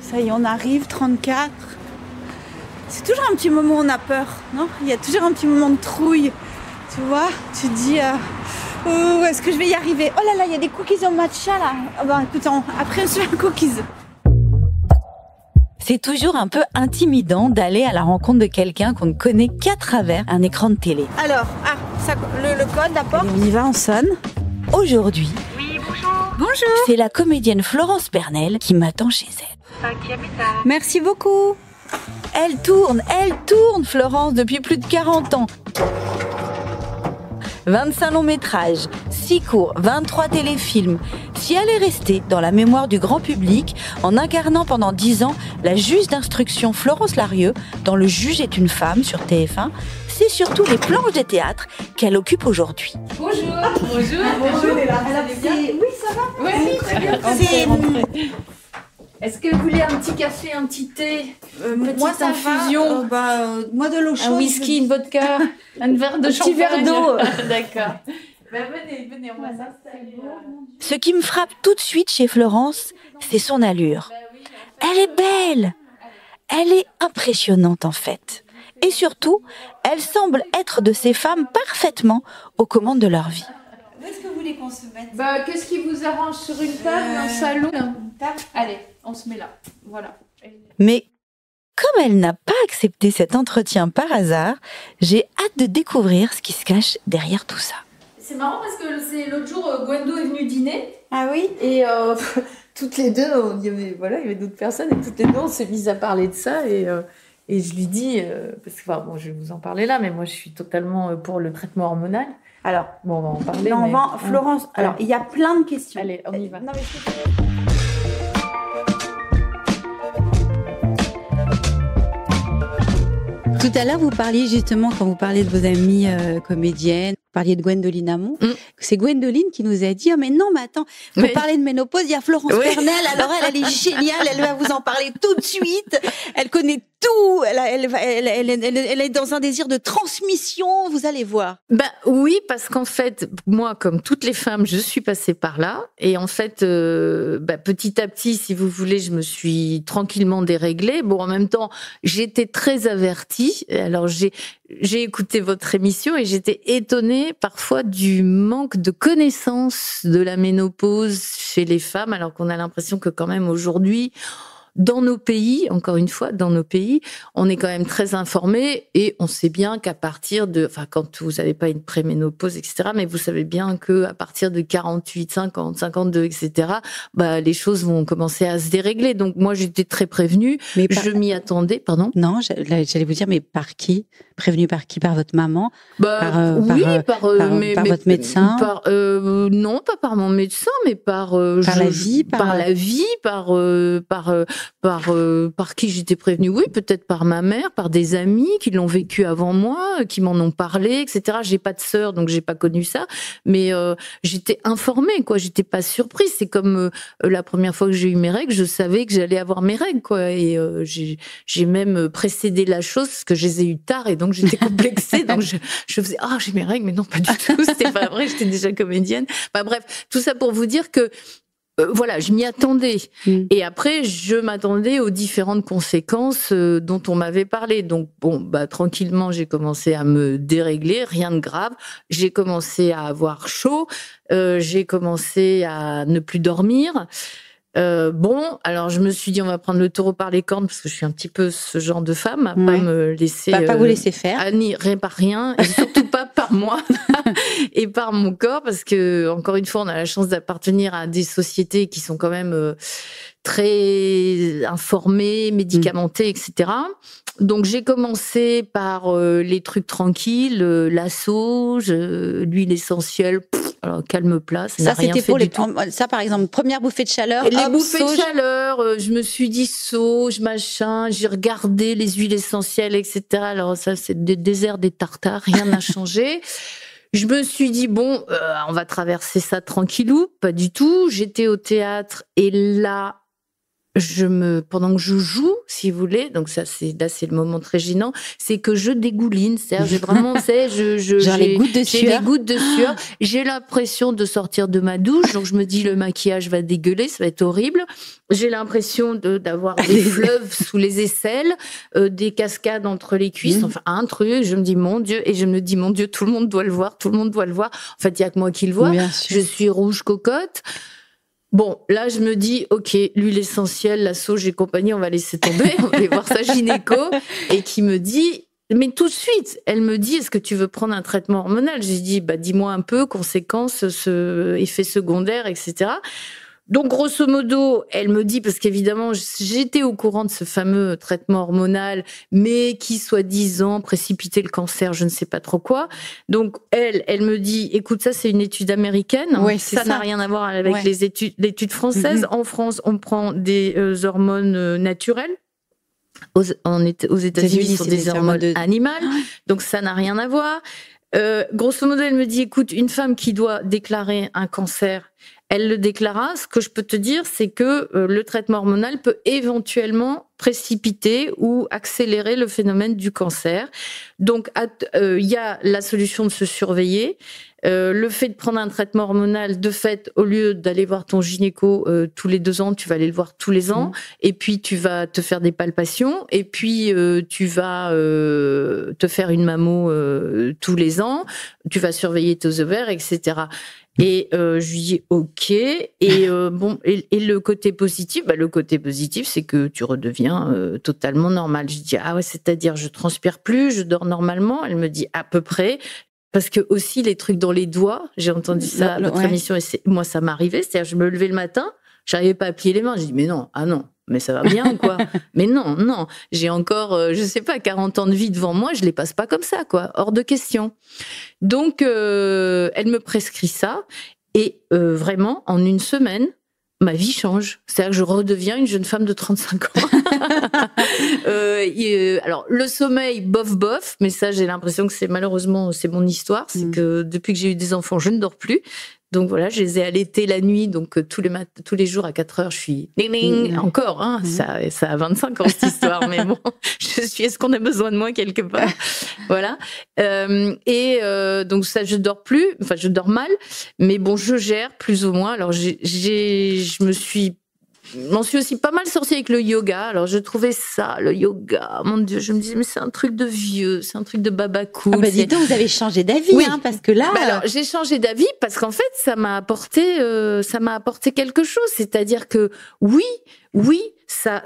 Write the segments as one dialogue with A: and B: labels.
A: Ça y est, on arrive, 34. C'est toujours un petit moment où on a peur, non? Il y a toujours un petit moment de trouille. Tu vois, tu te dis, oh, est-ce que je vais y arriver? Oh là là, il y a des cookies au matcha là. Oh, bah, écoute, après on se fait un cookies.
B: C'est toujours un peu intimidant d'aller à la rencontre de quelqu'un qu'on ne connaît qu'à travers un écran de télé.
A: Alors, le code, la porte. On y va, on sonne.
B: Aujourd'hui,
C: Oui, bonjour.
A: Bonjour.
B: c'est la comédienne Florence Bernel qui m'attend chez elle.
C: 5e étage.
A: Merci beaucoup.
B: Elle tourne, Florence, depuis plus de 40 ans. 25 longs métrages, 6 courts, 23 téléfilms. Si elle est restée dans la mémoire du grand public en incarnant pendant 10 ans la juge d'instruction Florence Larieux dans Le juge est une femme sur TF1, c'est surtout les planches des théâtres qu'elle occupe aujourd'hui.
D: Bonjour. Bonjour.
A: Bonjour. Oui, ça va.
D: Oui, très bien.
A: C'est...
D: Est-ce que vous voulez un petit café, un petit thé,
A: moi, ça
D: infusion,
A: moi de l'eau chaude.
D: un whisky, une vodka, un verre de champagne.
A: Petit verre d'eau.
D: D'accord. Venez, on va s'installer.
B: Ce qui me frappe tout de suite chez Florence, c'est son allure. Elle est belle, elle est impressionnante en fait. Et surtout, elle semble être de ces femmes parfaitement aux commandes de leur vie.
A: Où est-ce que vous voulez qu'on se mette?
D: Qu'est-ce qui vous arrange sur une table, un salon? Allez, on se met là. Voilà.
B: Mais comme elle n'a pas accepté cet entretien par hasard, j'ai hâte de découvrir ce qui se cache derrière tout ça.
D: C'est marrant parce que c'est l'autre jour, Gwendo est venue dîner.
A: Ah oui?
D: Et toutes les deux, il y avait d'autres personnes, et toutes les deux, on s'est mises à parler de ça. Et je lui dis, parce que je vais vous en parler là, mais moi je suis totalement pour le traitement hormonal.
A: Alors,
D: bon, on va en parler.
A: Florence, alors il y a plein de questions.
D: Allez, on y va.
A: Non, mais tout à l'heure, vous parliez justement, quand vous parliez de vos amies comédiennes, vous parliez de Gwendoline Amon. C'est Gwendoline qui nous a dit, mais non, mais attends, pour parler de ménopause, il y a Florence Bernel, alors elle est géniale, elle va vous en parler tout de suite, elle connaît tout, elle est dans un désir de transmission, vous allez voir.
D: Oui, parce qu'en fait, moi, comme toutes les femmes, je suis passée par là, et en fait, petit à petit, si vous voulez, je me suis tranquillement déréglée. Bon, en même temps, j'étais très avertie, alors j'ai écouté votre émission et j'étais étonnée parfois du manque de connaissance de la ménopause chez les femmes, alors qu'on a l'impression que quand même aujourd'hui, dans nos pays, encore une fois, dans nos pays, on est quand même très informés et on sait bien qu'à partir de, quand vous n'avez pas une préménopause, etc., mais vous savez bien qu'à partir de 48, 50, 52, etc., les choses vont commencer à se dérégler. Donc moi, j'étais très prévenue, je m'y attendais, pardon.
A: Non, j'allais vous dire, mais par qui? Prévenue par qui? Par votre maman?
D: Par
A: votre médecin?
D: Non, pas par mon médecin, mais par
A: la vie,
D: par qui j'étais prévenue. Oui, peut-être par ma mère, par des amis qui l'ont vécu avant moi, qui m'en ont parlé, etc. J'ai pas de sœur, donc j'ai pas connu ça, mais j'étais informée, quoi. J'étais pas surprise. C'est comme la première fois que j'ai eu mes règles, je savais que j'allais avoir mes règles, quoi. Et j'ai même précédé la chose parce que je les ai eues tard et donc j'étais complexée. Donc je faisais j'ai mes règles, mais non, pas du tout. C'était pas vrai. J'étais déjà comédienne. Bref, tout ça pour vous dire que je m'y attendais. Et après, je m'attendais aux différentes conséquences dont on m'avait parlé. Donc, tranquillement, j'ai commencé à me dérégler, rien de grave. J'ai commencé à avoir chaud, j'ai commencé à ne plus dormir. Alors je me suis dit, on va prendre le taureau par les cornes parce que je suis un petit peu ce genre de femme, à pas me laisser...
A: pas vous laisser faire.
D: Par rien, et surtout pas par moi et par mon corps, parce que, encore une fois, on a la chance d'appartenir à des sociétés qui sont quand même très informées, médicamentées, etc. Donc j'ai commencé par les trucs tranquilles, la sauge, l'huile essentielle, alors calme place.
A: Ça c'était pour ça par exemple, première bouffée de chaleur.
D: Et les bouffées de chaleur, je me suis dit sauge, machin, j'ai regardé les huiles essentielles, etc. Alors ça c'est des déserts, des tartares, rien n'a changé. Je me suis dit, on va traverser ça tranquillou, pas du tout. J'étais au théâtre et là, pendant que je joue, si vous voulez, donc ça c'est le moment très gênant, c'est que je dégouline, c'est-à-dire j'ai vraiment,
A: genre les gouttes de sueur.
D: J'ai les gouttes de sueur, j'ai l'impression de sortir de ma douche, donc je me dis le maquillage va dégueuler, ça va être horrible. J'ai l'impression d'avoir des fleuves sous les aisselles, des cascades entre les cuisses, enfin un truc. Je me dis mon Dieu, tout le monde doit le voir, En fait, il y a que moi qui le vois. Je suis rouge cocotte. Bon, là, je me dis, ok, l'huile essentielle, la sauge et compagnie, on va laisser tomber, on va aller voir sa gynéco, et qui me dit, mais tout de suite, elle me dit, est-ce que tu veux prendre un traitement hormonal? J'ai dit, dis-moi un peu, conséquences, effets secondaires, etc. Donc, grosso modo, elle me dit, parce qu'évidemment, j'étais au courant de ce fameux traitement hormonal, mais qui, soi-disant, précipitait le cancer, je ne sais pas trop quoi. Donc, elle me dit, écoute, ça, c'est une étude américaine.
A: Oui,
D: ça n'a rien à voir avec l'étude française. En France, on prend des hormones naturelles. Aux États-Unis, ce sont des hormones animales. Donc, ça n'a rien à voir. Grosso modo, elle me dit, écoute, une femme qui doit déclarer un cancer, elle le déclara. Ce que je peux te dire, c'est que le traitement hormonal peut éventuellement précipiter ou accélérer le phénomène du cancer. Donc, il y a la solution de se surveiller. Le fait de prendre un traitement hormonal, de fait, au lieu d'aller voir ton gynéco tous les 2 ans, tu vas aller le voir tous les ans. Et puis, tu vas te faire des palpations. Et puis, tu vas te faire une mammo tous les ans. Tu vas surveiller tes ovaires, etc. Et je lui dis ok. Et et le côté positif, c'est que tu redeviens totalement normal. Je dis ah ouais, c'est-à-dire je transpire plus, je dors normalement. Elle me dit à peu près. Parce que aussi les trucs dans les doigts, j'ai entendu ça à votre émission et moi ça m'arrivait. C'est-à-dire je me levais le matin, j'arrivais pas à plier les mains. Je dis mais non, mais ça va bien ou quoi? Mais non, j'ai encore, je sais pas, 40 ans de vie devant moi, je les passe pas comme ça, quoi, hors de question. Donc, elle me prescrit ça, et vraiment, en une semaine, ma vie change. C'est-à-dire que je redeviens une jeune femme de 35 ans. Alors, le sommeil, bof, mais ça, j'ai l'impression que c'est malheureusement, c'est mon histoire, c'est que depuis que j'ai eu des enfants, je ne dors plus. Donc voilà, je les ai allaités la nuit, donc tous les jours à 4 heures, je suis encore, hein, ça a 25 ans cette histoire, mais bon, est-ce qu'on a besoin de moi quelque part? Voilà. Donc ça, je dors plus, enfin je dors mal, mais bon, je gère plus ou moins. Alors m'en suis aussi pas mal sortie avec le yoga. Alors, je trouvais ça, le yoga, mon Dieu, je me disais, mais c'est un truc de vieux, c'est un truc de baba cool.
A: Ah dis donc, vous avez changé d'avis, parce que là...
D: alors, j'ai changé d'avis parce qu'en fait, ça m'a apporté quelque chose. C'est-à-dire que, oui, ça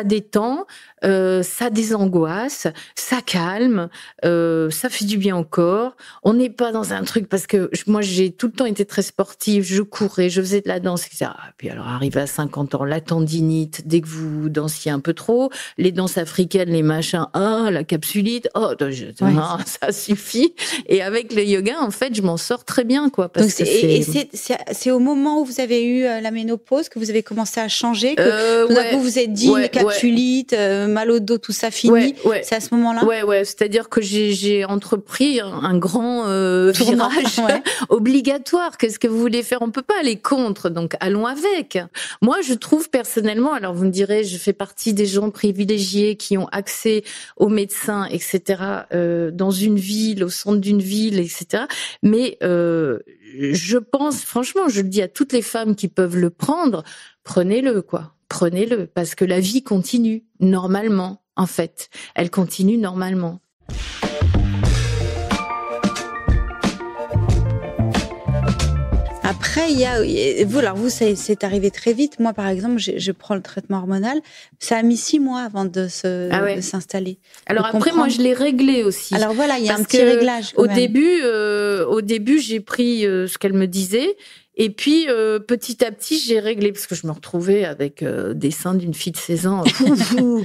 D: détend, ça désangoisse, ça calme, ça fait du bien au corps. On n'est pas dans un truc, parce que moi, j'ai tout le temps été très sportive, je courais, je faisais de la danse, etc. Puis alors, arrivé à 50 ans, la tendinite, dès que vous dansiez un peu trop, les danses africaines, les machins, la capsulite, non, ça suffit. Et avec le yoga, en fait, je m'en sors très bien, quoi. Parce que
A: c'est au moment où vous avez eu la ménopause que vous avez commencé à changer, que vous vous êtes dit, capsulite, mal au dos, tout ça fini. C'est à ce moment-là?
D: Ouais. C'est-à-dire que j'ai entrepris un grand virage obligatoire. Qu'est-ce que vous voulez faire? On peut pas aller contre, donc allons avec. Moi, je trouve personnellement, alors vous me direz, je fais partie des gens privilégiés qui ont accès aux médecins, etc., dans une ville, au centre d'une ville, etc. Mais je pense, franchement, je le dis à toutes les femmes qui peuvent le prendre, prenez-le, quoi. Prenez-le, parce que la vie continue, normalement, en fait. Elle continue normalement.
A: Après, vous, c'est arrivé très vite. Moi, par exemple, je prends le traitement hormonal. Ça a mis 6 mois avant de s'installer.
D: Alors après, moi, je l'ai réglé aussi.
A: Alors voilà, il y a un petit réglage.
D: Au début, j'ai pris ce qu'elle me disait. Et puis, petit à petit, j'ai réglé, parce que je me retrouvais avec des seins d'une fille de 16 ans,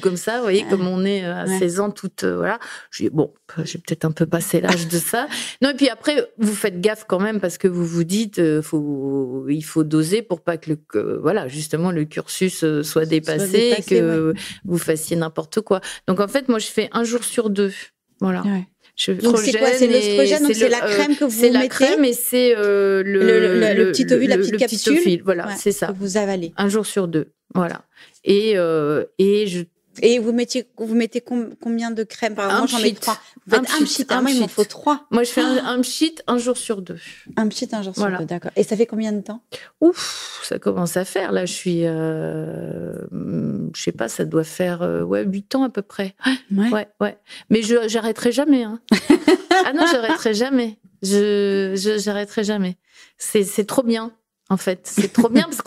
D: comme ça, vous voyez, comme on est à 16 ans, toute, voilà. J'ai dit, bon, j'ai peut-être un peu passé l'âge de ça. Non, et puis après, vous faites gaffe quand même, parce que vous vous dites, il faut doser pour pas que justement, le cursus soit dépassé, que vous fassiez n'importe quoi. Donc, en fait, moi, je fais 1 jour sur 2. Voilà. Ouais.
A: Donc c'est quoi? C'est l'œstrogène, donc c'est la crème que vous mettez.
D: C'est la crème et c'est
A: le petit ovule, la petite capsule.
D: Voilà, c'est ça.
A: Que vous avalez.
D: 1 jour sur 2. Voilà. Et
A: vous mettez combien de crème? Par exemple, moi, j'en mets 3. Vous faites un pchit. Moi, il m'en faut 3.
D: Moi, je fais un pchit un jour sur 2.
A: Un pchit un jour sur 2, d'accord. Et ça fait combien de temps?
D: Ouf, ça commence à faire. Là, je suis... je sais pas, ça doit faire 8 ans à peu près. Ouais. Mais j'arrêterai jamais. Hein. Ah non, j'arrêterai jamais. J'arrêterai jamais. C'est trop bien. En fait, c'est trop bien parce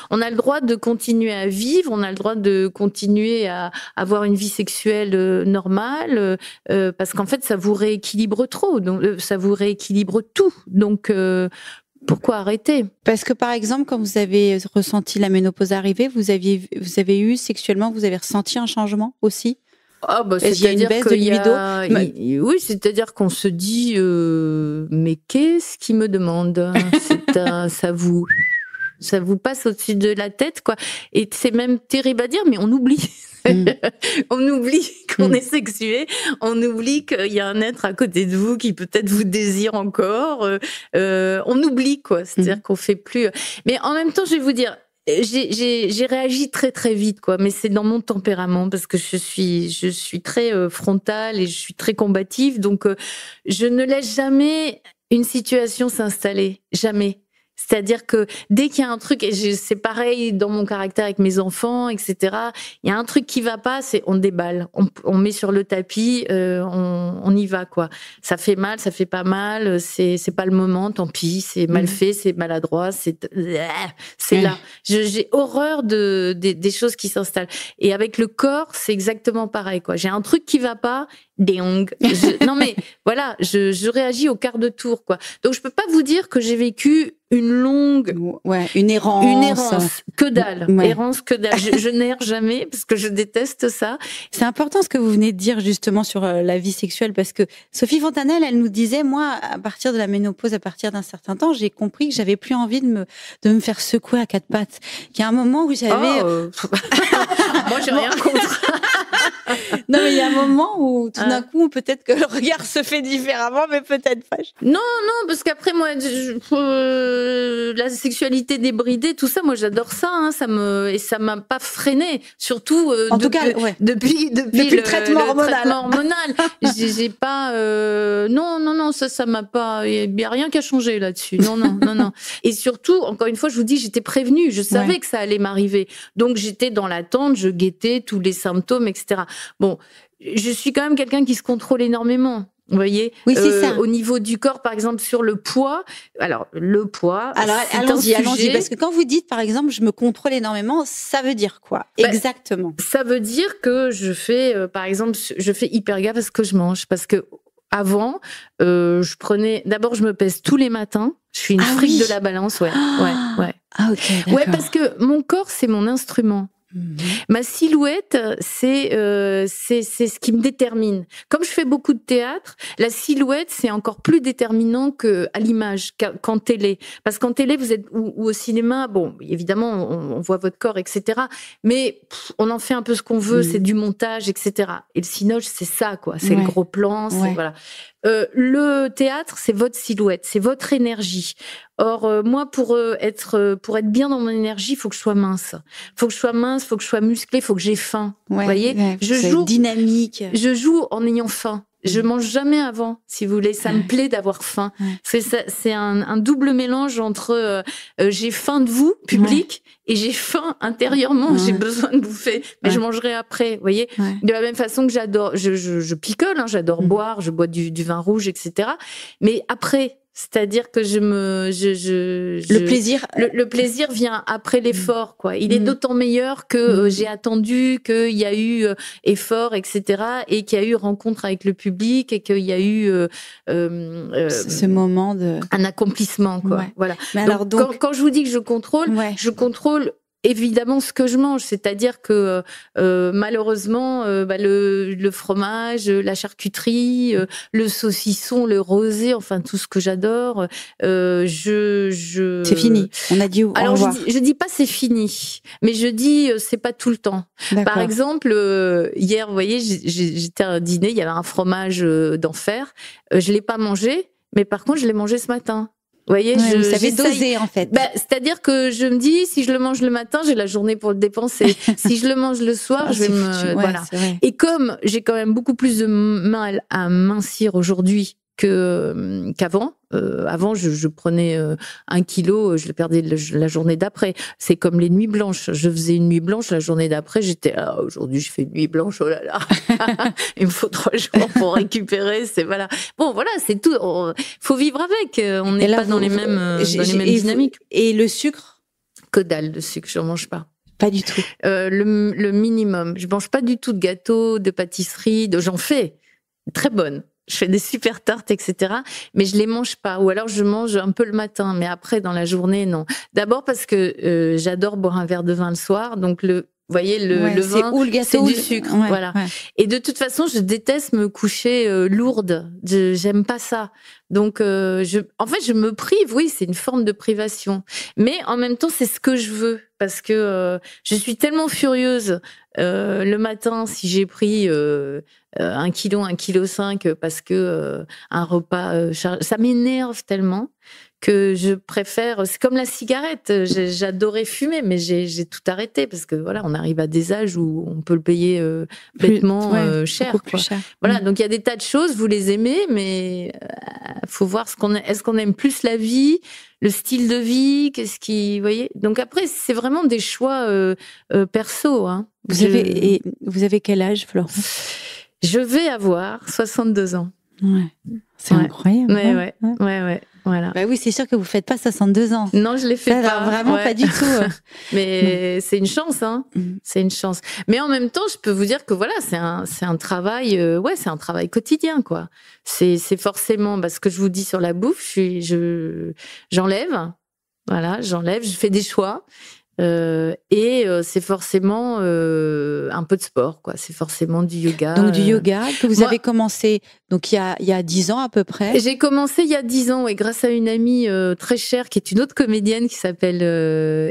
D: on a le droit de continuer à vivre, on a le droit de continuer à avoir une vie sexuelle normale, parce qu'en fait, ça vous rééquilibre trop, donc ça vous rééquilibre tout. Donc pourquoi arrêter?
A: Parce que par exemple, quand vous avez ressenti la ménopause arriver, vous avez eu sexuellement, vous avez ressenti un changement aussi?
D: Ah bah, c'est-à-dire qu'il y a oui, c'est-à-dire qu'on se dit mais qu'est-ce qui me demande? Ça vous passe au-dessus de la tête, quoi. Et c'est même terrible à dire, mais on oublie. On oublie qu'on est sexué, on oublie qu'il y a un être à côté de vous qui peut-être vous désire encore. On oublie, quoi. C'est-à-dire qu'on fait plus. Mais en même temps, je vais vous dire, j'ai réagi très très vite, quoi, mais c'est dans mon tempérament parce que je suis très frontale et je suis très combative, donc je ne laisse jamais une situation s'installer, jamais. C'est-à-dire que dès qu'il y a un truc, et c'est pareil dans mon caractère avec mes enfants, etc., il y a un truc qui va pas, c'est on déballe, on met sur le tapis, on y va, quoi. Ça fait mal, ça fait pas mal, c'est pas le moment, tant pis, c'est mal fait, c'est maladroit, c'est là. J'ai horreur des choses qui s'installent. Et avec le corps, c'est exactement pareil, quoi. J'ai un truc qui va pas, non mais voilà, je réagis au quart de tour, quoi. Donc je peux pas vous dire que j'ai vécu une errance, que dalle, errance, que dalle. Je n'erre jamais parce que je déteste ça.
A: C'est important ce que vous venez de dire justement sur la vie sexuelle, parce que Sophie Fontanelle, elle nous disait, moi, à partir de la ménopause, à partir d'un certain temps, j'ai compris que j'avais plus envie de me faire secouer à quatre pattes. Il y a un moment où j'avais...
D: Moi, j'ai rien contre.
A: Non, mais il y a un moment où tout d'un coup, peut-être que le regard se fait différemment, mais peut-être pas.
D: Non, parce qu'après, moi, la sexualité débridée, tout ça, moi, j'adore ça. Hein, et ça m'a pas freiné. Surtout depuis le traitement hormonal. J'ai pas. Non, ça m'a pas. Il y a rien qui a changé là-dessus. Non. Et surtout, encore une fois, je vous dis, j'étais prévenue. Je savais que ça allait m'arriver. Donc, j'étais dans l'attente. Je guettais tous les symptômes, etc. Bon, je suis quand même quelqu'un qui se contrôle énormément. Vous voyez,
A: oui, c'est ça.
D: Au niveau du corps, par exemple, sur le poids. Alors, le poids.
A: Alors, allons-y, parce que quand vous dites, par exemple, je me contrôle énormément, ça veut dire quoi exactement?
D: Ça veut dire que je fais, par exemple, je fais hyper gaffe à ce que je mange, parce que avant, d'abord, je me pèse tous les matins. Je suis une frique de la balance, ouais.
A: Ah ok. D'accord.
D: Ouais, parce que mon corps, c'est mon instrument. Ma silhouette, c'est ce qui me détermine. Comme je fais beaucoup de théâtre, la silhouette, c'est encore plus déterminant qu'à l'image, qu'en télé. Parce qu'en télé, vous êtes ou au cinéma, bon, évidemment, on voit votre corps, etc. Mais on en fait un peu ce qu'on veut, c'est du montage, etc. Et le cinoche, c'est ça, quoi. C'est le gros plan, c'est voilà. Le théâtre, c'est votre silhouette, c'est votre énergie. Or, moi, pour être bien dans mon énergie, il faut que je sois mince. Faut que je sois mince, faut que je sois musclée, faut que j'ai faim. Vous voyez,
A: je joue dynamique.
D: Je joue en ayant faim. Je mange jamais avant, si vous voulez. Ça me plaît d'avoir faim. C'est un double mélange entre j'ai faim de vous, public, et j'ai faim intérieurement. J'ai besoin de bouffer, mais je mangerai après. Vous voyez, de la même façon que j'adore, je picole. Hein, j'adore boire. Je bois du vin rouge, etc. Mais après. C'est-à-dire que le plaisir vient après l'effort, quoi. Il est d'autant meilleur que j'ai attendu, qu'il y a eu effort, etc., et qu'il y a eu rencontre avec le public, et qu'il y a eu
A: ce moment
D: un accomplissement, quoi. Voilà.
A: Mais
D: quand je vous dis que je contrôle évidemment ce que je mange, c'est-à-dire que malheureusement le fromage, la charcuterie, le saucisson, le rosé, enfin tout ce que j'adore,
A: c'est fini. On a dit au
D: alors
A: revoir.
D: je dis pas c'est fini, mais je dis c'est pas tout le temps. Par exemple, hier, vous voyez, j'étais à un dîner, il y avait un fromage d'enfer, je l'ai pas mangé, mais par contre je l'ai mangé ce matin. Vous voyez,
A: vous savez doser, en fait.
D: C'est-à-dire que je me dis, si je le mange le matin, j'ai la journée pour le dépenser. Si je le mange le soir, je vais voilà. Et comme j'ai quand même beaucoup plus de mal à mincir aujourd'hui qu'avant. Avant, je prenais 1 kilo, je le perdais la journée d'après. C'est comme les nuits blanches. Je faisais une nuit blanche, la journée d'après, j'étais aujourd'hui, je fais une nuit blanche, oh là là. Il me faut 3 jours pour récupérer. C'est voilà. Bon, voilà, c'est tout. Faut vivre avec. On n'est pas dans les mêmes dynamiques.
A: Et le sucre?
D: Que dalle de sucre, je n'en mange pas.
A: Pas du tout.
D: Le minimum. Je mange pas du tout de gâteaux, de pâtisseries. J'en fais très bonnes. Je fais des super tartes, etc. Mais je les mange pas. Ou alors je mange un peu le matin, mais après dans la journée, non. D'abord parce que j'adore boire un verre de vin le soir, donc vous voyez, le vin, c'est du sucre, voilà. Ouais. Et de toute façon, je déteste me coucher lourde. J'aime pas ça. Donc, en fait, je me prive. Oui, c'est une forme de privation. Mais en même temps, c'est ce que je veux. Parce que je suis tellement furieuse le matin si j'ai pris 1 kilo, 1,5 kg, parce que un repas, ça m'énerve tellement que je préfère. C'est comme la cigarette. J'adorais fumer, mais j'ai tout arrêté parce que voilà, on arrive à des âges où on peut le payer bêtement cher, quoi. Cher. Voilà, donc il y a des tas de choses. Vous les aimez, mais faut voir est-ce qu'on aime plus la vie, le style de vie, vous voyez. Donc après, c'est vraiment des choix perso. Hein.
A: Vous avez quel âge, Florence?
D: Je vais avoir 62 ans.
A: Ouais. C'est incroyable.
D: Ouais. Voilà.
A: Bah oui, c'est sûr que vous faites pas 62 ans.
D: Non, je les fais pas.
A: Vraiment pas du tout.
D: Mais c'est une chance, hein. C'est une chance. Mais en même temps, je peux vous dire que voilà, c'est un travail, c'est un travail quotidien, quoi. C'est forcément, ce que je vous dis sur la bouffe, j'enlève, je fais des choix. C'est forcément un peu de sport, quoi. C'est forcément du yoga.
A: Donc du yoga que vous avez commencé donc il y a 10 ans à peu près.
D: J'ai commencé il y a 10 ans, grâce à une amie très chère qui est une autre comédienne qui s'appelle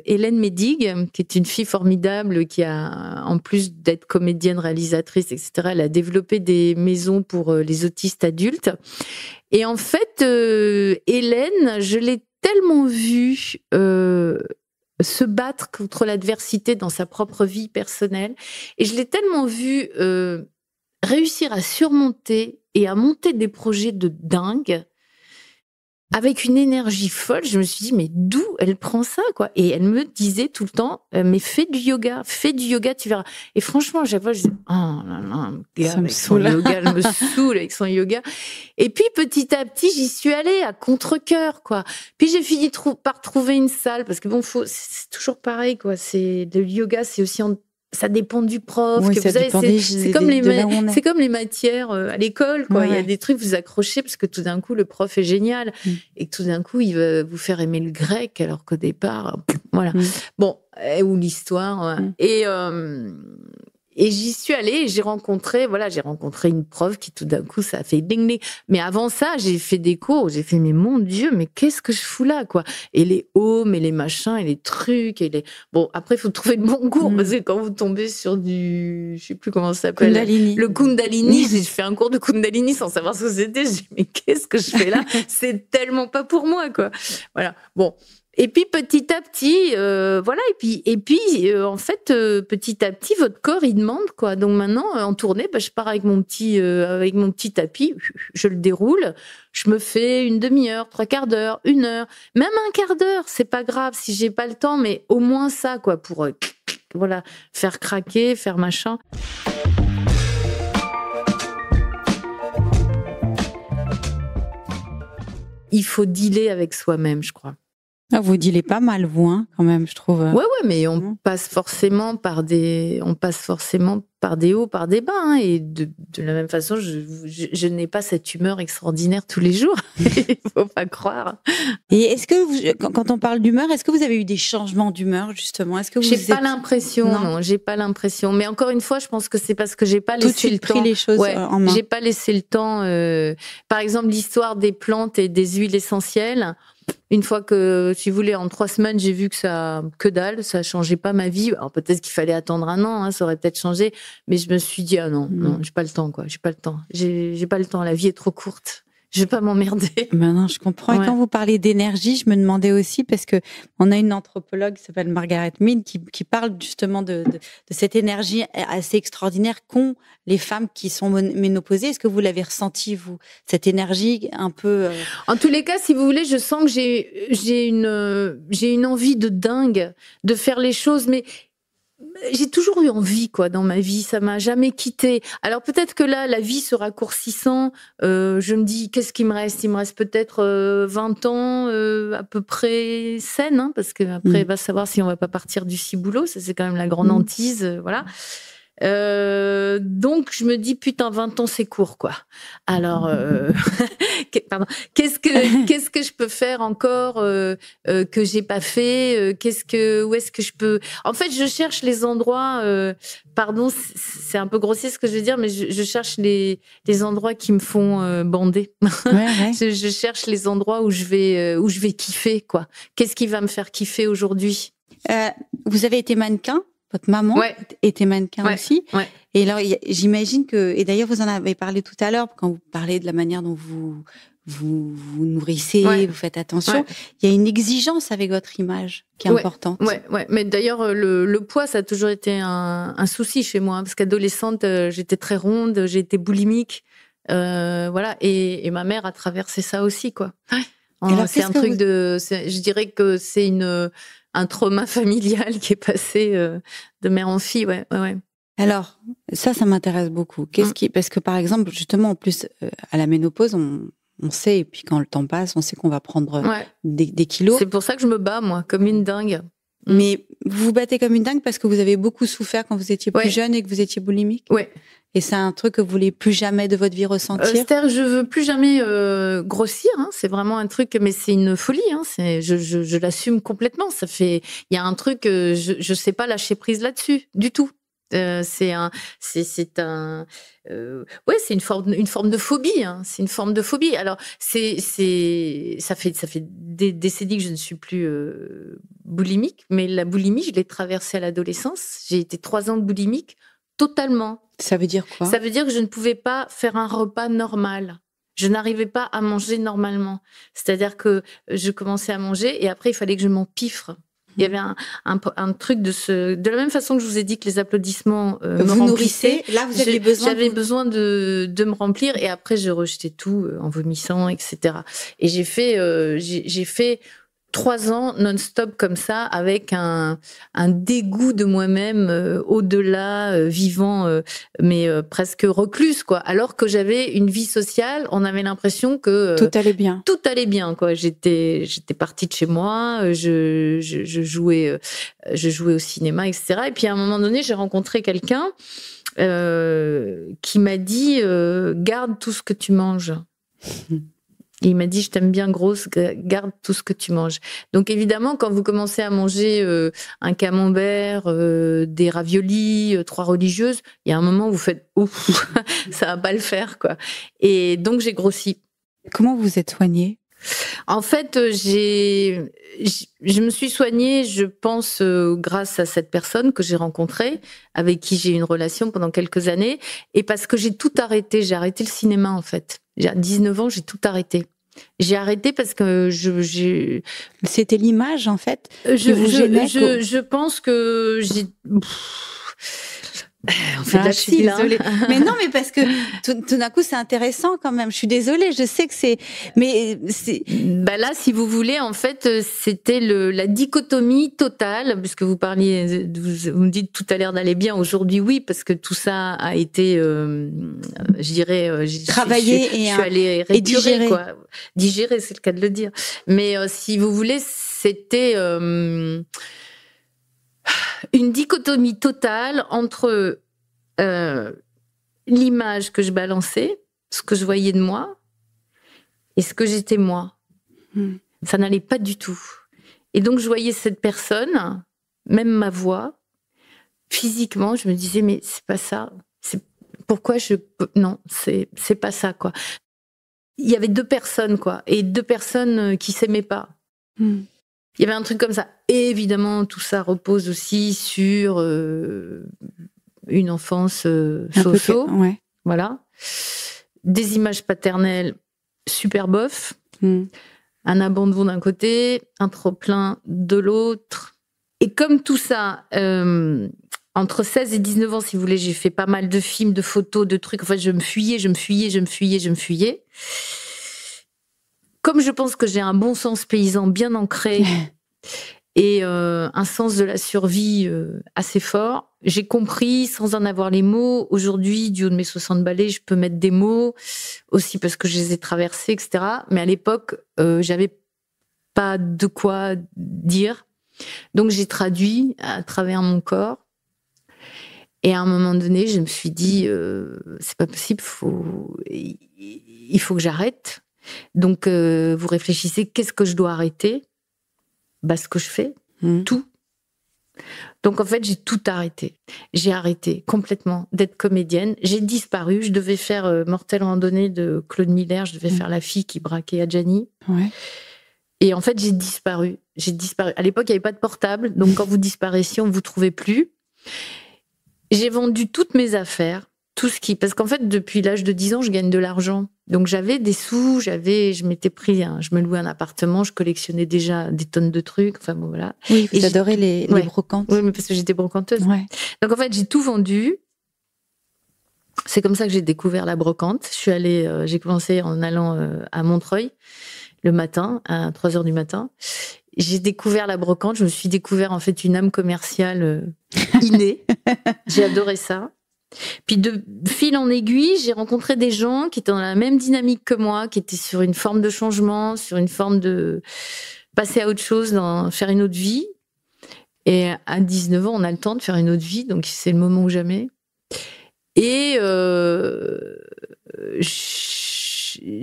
D: Hélène Médig, qui est une fille formidable qui a, en plus d'être comédienne, réalisatrice, etc., elle a développé des maisons pour les autistes adultes. Et en fait, Hélène, je l'ai tellement vue se battre contre l'adversité dans sa propre vie personnelle. Et je l'ai tellement vu réussir à surmonter et à monter des projets de dingue avec une énergie folle. Je me suis dit, mais d'où elle prend ça, quoi? Et elle me disait tout le temps, mais fais du yoga, tu verras. Et franchement, à chaque fois, je disais, oh là là, avec son yoga, elle me saoule avec son yoga. Et puis, petit à petit, j'y suis allée à contre-cœur, quoi. Puis, j'ai fini par trouver une salle, parce que bon, c'est toujours pareil, quoi. Le yoga, c'est aussi ça dépend du prof.
A: Oui,
D: que vous savez, c'est comme les matières à l'école, quoi. Il y a des trucs, vous accrochez parce que tout d'un coup, le prof est génial et que tout d'un coup, il va vous faire aimer le grec alors qu'au départ, voilà. Bon, ou l'histoire. Et j'y suis allée et j'ai rencontré une prof qui tout d'un coup, ça a fait ding ding. Mais avant ça, j'ai fait des cours où j'ai fait, mais mon Dieu, mais qu'est-ce que je fous là, quoi? Et les ohms et les machins et les trucs bon, après, il faut trouver le bon cours parce que quand vous tombez sur je sais plus comment ça s'appelle.
A: Kundalini.
D: Le Kundalini, j'ai fait un cours de Kundalini sans savoir ce que c'était. J'ai dit, mais qu'est-ce que je fais là? C'est tellement pas pour moi, quoi. Voilà. Bon. Et puis petit à petit, en fait, petit à petit, votre corps il demande, quoi. Donc maintenant, en tournée, je pars avec mon petit tapis, je le déroule, je me fais une demi-heure, 3/4 d'heure, 1 heure, même 1/4 d'heure, c'est pas grave si j'ai pas le temps, mais au moins ça, quoi, pour faire craquer, faire machin. Il faut dealer avec soi-même, je crois.
A: Ah, vous dealez pas mal, vous, hein, quand même, je trouve.
D: Ouais, mais on passe forcément par des hauts, par des bas, hein, et de la même façon, je n'ai pas cette humeur extraordinaire tous les jours. Il faut pas croire.
A: Et est-ce que quand on parle d'humeur, est-ce que vous avez eu des changements d'humeur, justement? Est-ce que
D: j'ai pas l'impression, non, j'ai pas l'impression. Mais encore une fois, je pense que c'est parce que j'ai pas laissé le temps.
A: Pris les choses en main.
D: J'ai pas laissé le temps. Par exemple, l'histoire des plantes et des huiles essentielles. Une fois que, si vous voulez, en 3 semaines, j'ai vu que dalle, ça changeait pas ma vie. Alors peut-être qu'il fallait attendre 1 an, hein, ça aurait peut-être changé, mais je me suis dit non, j'ai pas le temps, quoi. J'ai pas le temps. J'ai pas le temps. La vie est trop courte. Je vais pas m'emmerder.
A: Non, je comprends. Et quand vous parlez d'énergie, je me demandais aussi, parce que on a une anthropologue qui s'appelle Margaret Mead qui parle justement de cette énergie assez extraordinaire qu'ont les femmes qui sont ménopausées. Est-ce que vous l'avez ressenti, vous, cette énergie un peu
D: En tous les cas, si vous voulez, je sens que j'ai une envie de dingue de faire les choses, mais j'ai toujours eu envie, quoi, dans ma vie. Ça m'a jamais quitté. Alors peut-être que là, la vie se raccourcissant, je me dis, qu'est-ce qu'il me reste? Il me reste peut-être 20 ans à peu près saine, hein, parce que après, va savoir si on va pas partir du ciboulot. Ça, c'est quand même la grande hantise, voilà. Donc je me dis, putain, 20 ans c'est court, quoi. Alors pardon, qu'est-ce que je peux faire encore que j'ai pas fait, où est-ce que je peux... En fait, je cherche les endroits, pardon, c'est un peu grossier ce que je veux dire, mais je cherche les endroits qui me font bander.
A: Ouais.
D: Je cherche les endroits où je vais kiffer, quoi. Qu'est-ce qui va me faire kiffer aujourd'hui?
A: Vous avez été mannequin? Votre maman était mannequin aussi.
D: Ouais.
A: Et alors, j'imagine que, et d'ailleurs, vous en avez parlé tout à l'heure, quand vous parlez de la manière dont vous nourrissez, vous faites attention. Il y a une exigence avec votre image qui est importante.
D: Ouais. Mais d'ailleurs, le poids, ça a toujours été un souci chez moi, parce qu'adolescente, j'étais très ronde, j'ai été boulimique, voilà. Et ma mère a traversé ça aussi, quoi. C'est un truc je dirais que c'est un trauma familial qui est passé de mère en fille, ouais.
A: Alors, ça m'intéresse beaucoup. Parce que par exemple, justement, en plus, à la ménopause, on sait, et puis quand le temps passe, on sait qu'on va prendre des kilos.
D: C'est pour ça que je me bats, moi, comme une dingue.
A: Mais vous vous battez comme une dingue parce que vous avez beaucoup souffert quand vous étiez plus jeune et que vous étiez boulimique.
D: Ouais.
A: Et c'est un truc que vous voulez plus jamais de votre vie ressentir.
D: C'est-à-dire, je veux plus jamais grossir. Hein, c'est vraiment un truc, mais c'est une folie. Hein, je l'assume complètement. Il y a un truc, je sais pas lâcher prise là-dessus du tout. C'est une forme de phobie. Hein, c'est une forme de phobie. Alors ça fait des décennies que je ne suis plus boulimique, mais la boulimie, je l'ai traversée à l'adolescence. J'ai été 3 ans boulimique totalement.
A: Ça veut dire quoi?
D: Ça veut dire que je ne pouvais pas faire un repas normal. Je n'arrivais pas à manger normalement. C'est-à-dire que je commençais à manger et après, il fallait que je m'empiffre. Il y avait un truc de la même façon que je vous ai dit que les applaudissements me remplissaient.
A: Là, vous aviez besoin.
D: J'avais besoin de me remplir et après, je rejetais tout en vomissant, etc. Et j'ai fait 3 ans non-stop comme ça, avec un dégoût de moi-même au-delà, vivant, mais presque recluse, quoi. Alors que j'avais une vie sociale, on avait l'impression que
A: tout allait bien.
D: Tout allait bien, quoi. J'étais partie de chez moi, je jouais au cinéma, etc. Et puis à un moment donné, j'ai rencontré quelqu'un qui m'a dit garde tout ce que tu manges. Il m'a dit, je t'aime bien grosse, garde tout ce que tu manges. Donc évidemment, quand vous commencez à manger un camembert, des raviolis, 3 religieuses, il y a un moment où vous faites, ouf, ça va pas le faire, quoi. Et donc j'ai grossi.
A: Comment vous êtes soignée?
D: En fait, je me suis soignée, je pense, grâce à cette personne que j'ai rencontrée, avec qui j'ai eu une relation pendant quelques années, et parce que j'ai tout arrêté. J'ai arrêté le cinéma, en fait. À 19 ans, j'ai tout arrêté. J'ai arrêté parce que
A: C'était l'image, en fait, qui vous gênait.
D: Je pense que j'ai... On fait de la psy, là.
A: Mais non, mais parce que tout d'un coup, c'est intéressant quand même. Je suis désolée, je sais que c'est... Mais c'est...
D: Bah là, si vous voulez, en fait, c'était la dichotomie totale, puisque vous parliez, vous me dites tout à l'heure d'aller bien. Aujourd'hui, oui, parce que tout ça a été, je dirais...
A: travaillé
D: je suis allée récurer,
A: digérer.
D: Quoi. Digérer, c'est le cas de le dire. Mais si vous voulez, c'était... une dichotomie totale entre l'image que je balançais, ce que je voyais de moi, et ce que j'étais moi. Ça n'allait pas du tout. Et donc, je voyais cette personne, même ma voix, physiquement, je me disais, mais c'est pas ça. Pourquoi non, c'est pas ça, quoi. Il y avait 2 personnes, quoi, et 2 personnes qui s'aimaient pas. Il y avait un truc comme ça. Et évidemment, tout ça repose aussi sur une enfance so-so.
A: Ouais.
D: Voilà. Des images paternelles super bof, un abandon d'un côté, un trop-plein de l'autre. Et comme tout ça, entre 16 et 19 ans, si vous voulez, j'ai fait pas mal de films, de photos, de trucs. En fait, je me fuyais. Comme je pense que j'ai un bon sens paysan bien ancré et un sens de la survie assez fort, j'ai compris, sans en avoir les mots, aujourd'hui, du haut de mes 60 balais, je peux mettre des mots, aussi parce que je les ai traversés, etc. Mais à l'époque, j'avais pas de quoi dire. Donc j'ai traduit à travers mon corps. Et à un moment donné, je me suis dit, c'est pas possible, il faut que j'arrête. Donc, vous réfléchissez, qu'est-ce que je dois arrêter ? Ce que je fais, tout. Donc, en fait, j'ai tout arrêté. J'ai arrêté complètement d'être comédienne. J'ai disparu. Je devais faire Mortelle randonnée de Claude Miller. Je devais faire la fille qui braquait Adjani. Ouais. Et en fait, j'ai disparu. À l'époque, il n'y avait pas de portable. Donc, quand vous disparaissiez, on ne vous trouvait plus. J'ai vendu toutes mes affaires, parce qu'en fait, depuis l'âge de 10 ans, je gagne de l'argent. Donc, j'avais des sous, je me louais un appartement, je collectionnais déjà des tonnes de trucs, enfin bon, voilà.
A: Oui, vous adorez les brocantes.
D: Oui, mais parce que j'étais brocanteuse. Ouais. Donc, en fait, j'ai tout vendu. C'est comme ça que j'ai découvert la brocante. J'ai commencé en allant à Montreuil, le matin, à 3h du matin. J'ai découvert la brocante, je me suis découvert en fait une âme commerciale innée. J'ai adoré ça. Puis de fil en aiguille, j'ai rencontré des gens qui étaient dans la même dynamique que moi, qui étaient sur une forme de changement, sur une forme de passer à autre chose, faire une autre vie. Et à 19 ans, on a le temps de faire une autre vie, donc c'est le moment ou jamais. Et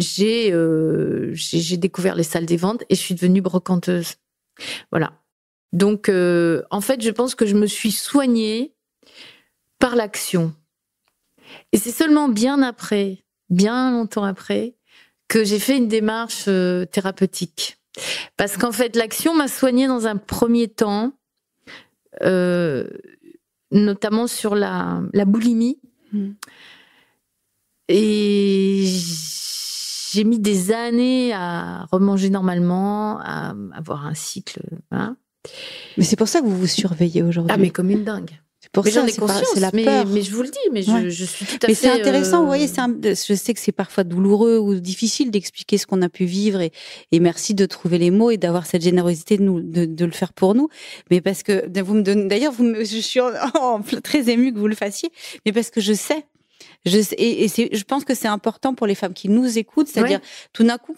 D: j'ai découvert les salles des ventes et je suis devenue brocanteuse. Voilà. Donc, en fait, je pense que je me suis soignée par l'action. Et c'est seulement bien longtemps après, que j'ai fait une démarche thérapeutique. Parce qu'en fait, l'action m'a soignée dans un premier temps, notamment sur la boulimie. Et j'ai mis des années à remanger normalement, à avoir un cycle. Hein.
A: Mais c'est pour ça que vous vous surveillez aujourd'hui.
D: Ah, mais comme une dingue.
A: C'est pour ça,
D: j'en ai conscience,
A: c'est la peur.
D: Mais je vous le dis, mais je suis tout à fait...
A: Mais c'est intéressant, vous voyez, je sais que c'est parfois douloureux ou difficile d'expliquer ce qu'on a pu vivre et merci de trouver les mots et d'avoir cette générosité de le faire pour nous. Mais parce que, vous me donnez, d'ailleurs, je suis très émue que vous le fassiez, mais parce que je sais. Je pense que c'est important pour les femmes qui nous écoutent, c'est-à-dire tout d'un coup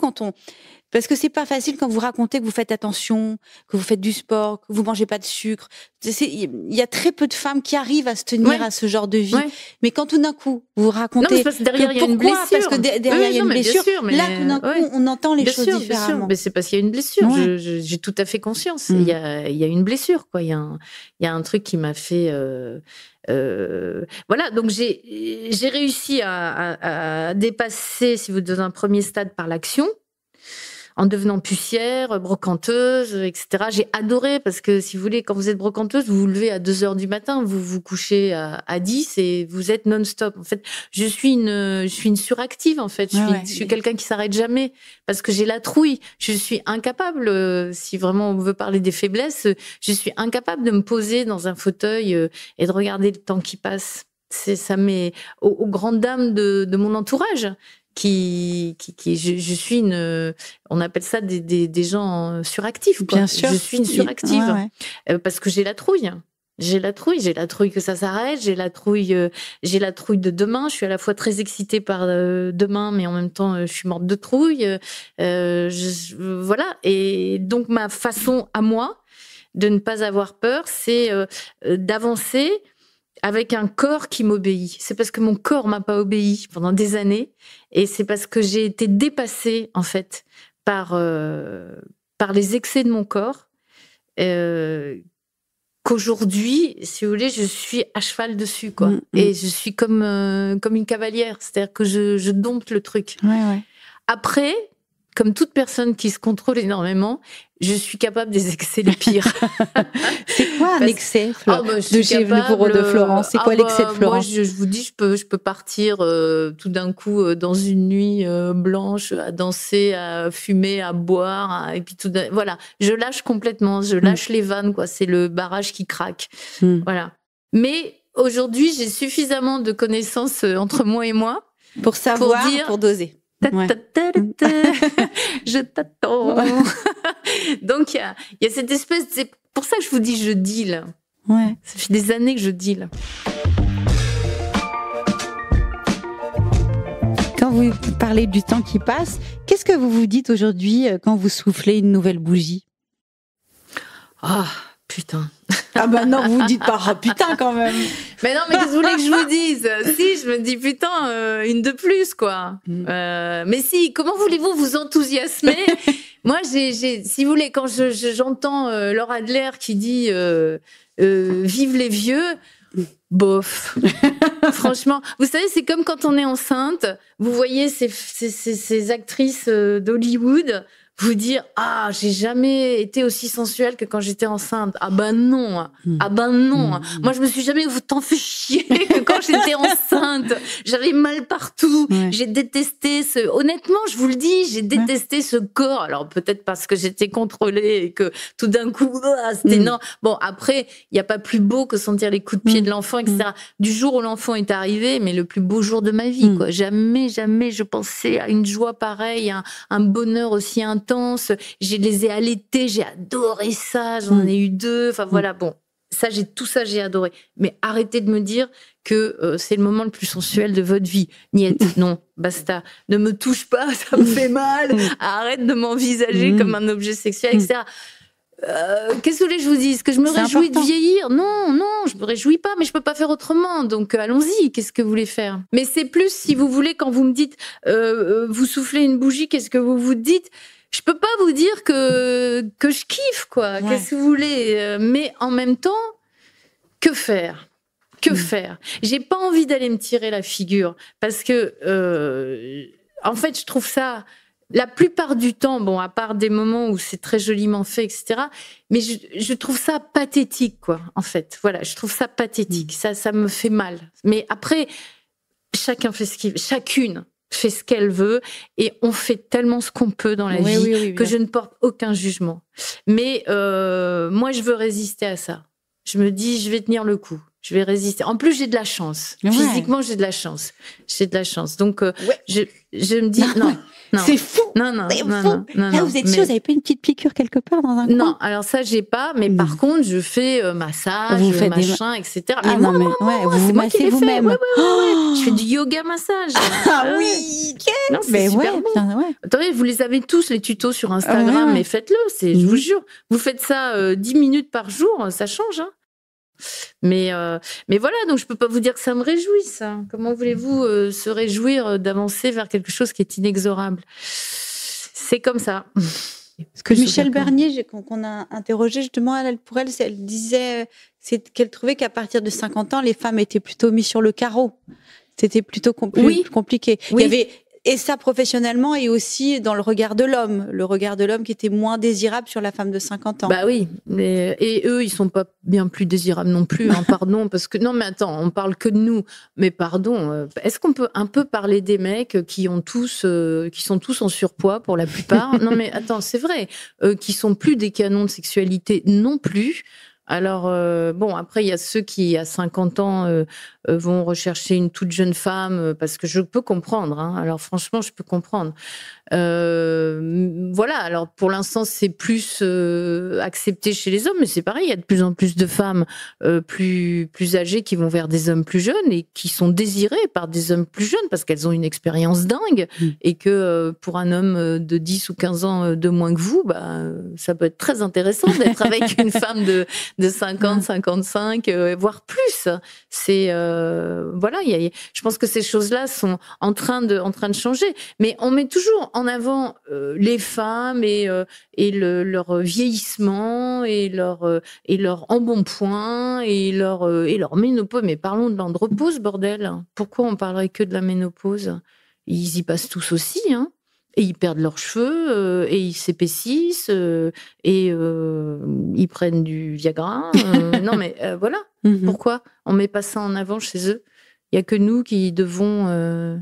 A: parce que c'est pas facile quand vous racontez que vous faites attention, que vous faites du sport, que vous mangez pas de sucre. Il y a très peu de femmes qui arrivent à se tenir à ce genre de vie. Ouais. Mais quand tout d'un coup vous racontez
D: parce que derrière il y a une blessure,
A: parce que derrière il y a une blessure, là tout d'un coup on entend les choses différemment. Bien sûr.
D: Mais c'est parce qu'il y a une blessure. Ouais. J'ai tout à fait conscience. Il y a une blessure, quoi. Il y a un truc qui m'a fait. Voilà, donc j'ai réussi à dépasser, si vous voulez, dans un premier stade par l'action, en devenant pucière, brocanteuse, etc. J'ai adoré parce que, si vous voulez, quand vous êtes brocanteuse, vous vous levez à 2h du matin, vous vous couchez à 10 et vous êtes non-stop. En fait, je suis une suractive, en fait. Je suis quelqu'un qui s'arrête jamais parce que j'ai la trouille. Je suis incapable, si vraiment on veut parler des faiblesses, je suis incapable de me poser dans un fauteuil et de regarder le temps qui passe. Ça met aux grandes dames de mon entourage. Je suis on appelle ça des gens suractifs, quoi.
A: Bien sûr.
D: Je suis une suractive. Parce que j'ai la trouille. J'ai la trouille que ça s'arrête, j'ai la trouille de demain. Je suis à la fois très excitée par demain, mais en même temps, je suis morte de trouille. Voilà. Et donc, ma façon à moi de ne pas avoir peur, c'est d'avancer avec un corps qui m'obéit. C'est parce que mon corps m'a pas obéi pendant des années, et c'est parce que j'ai été dépassée, en fait, par les excès de mon corps, qu'aujourd'hui, si vous voulez, je suis à cheval dessus, quoi. Et je suis comme une cavalière, c'est-à-dire que je dompte le truc. Après, comme toute personne qui se contrôle énormément, je suis capable des excès les pires.
A: C'est quoi un excès de chez Bourreau de Florence? C'est quoi l'excès de Florence?
D: Moi, je vous dis, je peux partir tout d'un coup dans une nuit blanche à danser, à fumer, à boire, et puis voilà, je lâche complètement, je lâche les vannes, quoi. C'est le barrage qui craque. Voilà. Mais aujourd'hui, j'ai suffisamment de connaissances entre moi et moi
A: pour savoir, pour doser.
D: Ouais. Je t'attends. Donc il y a cette espèce, c'est pour ça que je vous dis je deal.
A: Ouais.
D: Ça fait des années que je deal.
A: Quand vous parlez du temps qui passe, qu'est-ce que vous vous dites aujourd'hui quand vous soufflez une nouvelle bougie?
D: Ah, putain.
A: Ah bah non, vous dites pas ah, putain quand même.
D: Mais non, mais qu'est-ce que vous voulez que je vous dise? Si, je me dis putain, une de plus, quoi. Mais si, comment voulez-vous vous enthousiasmer? Moi, si vous voulez, quand j'entends Laura Adler qui dit vive les vieux, bof. Franchement, vous savez, c'est comme quand on est enceinte, vous voyez ces actrices d'Hollywood vous dire ah, j'ai jamais été aussi sensuelle que quand j'étais enceinte. Ah ben non. Ah ben non. Moi, je me suis jamais autant fait chier que quand j'étais enceinte. J'avais mal partout. Ouais. J'ai détesté honnêtement, je vous le dis, j'ai détesté ce corps. Alors peut-être parce que j'étais contrôlée et que tout d'un coup, c'était non. Bon, après, il y a pas plus beau que sentir les coups de pied de l'enfant, etc. Du jour où l'enfant est arrivé, mais le plus beau jour de ma vie, quoi. Jamais je pensais à une joie pareille, un bonheur aussi intense. Je les ai allaités, j'ai adoré ça, j'en ai eu 2. Enfin voilà, bon, tout ça j'ai adoré. Mais arrêtez de me dire que c'est le moment le plus sensuel de votre vie. Niette, non, basta. Ne me touche pas, ça me fait mal. Arrête de m'envisager comme un objet sexuel, etc. Qu'est-ce que vous voulez que je vous dise? Que je me réjouis de vieillir? Non, je me réjouis pas, mais je peux pas faire autrement. Donc allons-y, qu'est-ce que vous voulez faire? Mais c'est plus, si vous voulez, quand vous me dites vous soufflez une bougie, qu'est-ce que vous vous dites? Je peux pas vous dire que je kiffe, quoi. Ouais. Qu'est-ce que vous voulez? Mais en même temps, que faire? Que faire? J'ai pas envie d'aller me tirer la figure parce que, en fait, je trouve ça, la plupart du temps, bon, à part des moments où c'est très joliment fait, etc. Mais je trouve ça pathétique, quoi. En fait, voilà, je trouve ça pathétique. Ça me fait mal. Mais après, chacun fait ce qu'il veut, chacune fait ce qu'elle veut et on fait tellement ce qu'on peut dans la vie que je ne porte aucun jugement. Mais moi, je veux résister à ça. Je me dis, je vais tenir le coup. Je vais résister. En plus, j'ai de la chance. Ouais. Physiquement, j'ai de la chance. J'ai de la chance. Donc, je me dis, non.
A: C'est fou.
D: Non.
A: Là, vous êtes sûr, vous n'avez pas une petite piqûre quelque part dans un coin?
D: Non, alors ça, j'ai pas. Mais par contre, je fais massage, machin, etc.
A: Mais moi, vous massez vous-même.
D: Ouais. Je fais du yoga massage.
A: Ah oui.
D: Non, c'est super bon. Attendez, vous les avez tous, les tutos sur Instagram, mais faites-le. Je vous jure. Vous faites ça 10 minutes par jour, ça change, hein. Mais voilà, donc je peux pas vous dire que ça me réjouit, ça. Comment voulez-vous se réjouir d'avancer vers quelque chose qui est inexorable? C'est comme ça.
A: Parce que Michel Bernier, qu'on a interrogé justement, elle disait qu'elle trouvait qu'à partir de 50 ans, les femmes étaient plutôt mises sur le carreau. C'était plutôt compliqué. Oui. Il y avait et ça professionnellement et aussi dans le regard de l'homme qui était moins désirable sur la femme de 50 ans.
D: Bah oui, et eux ils sont pas bien plus désirables non plus, hein, pardon, parce que non mais attends, on parle que de nous, mais pardon, est-ce qu'on peut un peu parler des mecs qui sont tous en surpoids pour la plupart? Non mais attends, c'est vrai, qui sont plus des canons de sexualité non plus. Alors, bon, après, il y a ceux qui, à 50 ans, vont rechercher une toute jeune femme, parce que je peux comprendre, hein. Alors, franchement, je peux comprendre. Voilà, alors, pour l'instant, c'est plus accepté chez les hommes, mais c'est pareil, il y a de plus en plus de femmes plus âgées qui vont vers des hommes plus jeunes et qui sont désirées par des hommes plus jeunes parce qu'elles ont une expérience dingue et que pour un homme de 10 ou 15 ans de moins que vous, bah, ça peut être très intéressant d'être avec une femme de 50, 55, voire plus. C'est voilà, je pense que ces choses-là sont en train de changer. Mais on met toujours en avant les femmes et leur vieillissement et leur embonpoint et leur ménopause. Mais parlons de l'andropause, bordel. Pourquoi on parlerait que de la ménopause? Ils y passent tous aussi, hein. Et ils perdent leurs cheveux, et ils s'épaississent, et ils prennent du Viagra. Non, mais voilà. Pourquoi on met pas ça en avant chez eux? Il y a que nous qui devons, je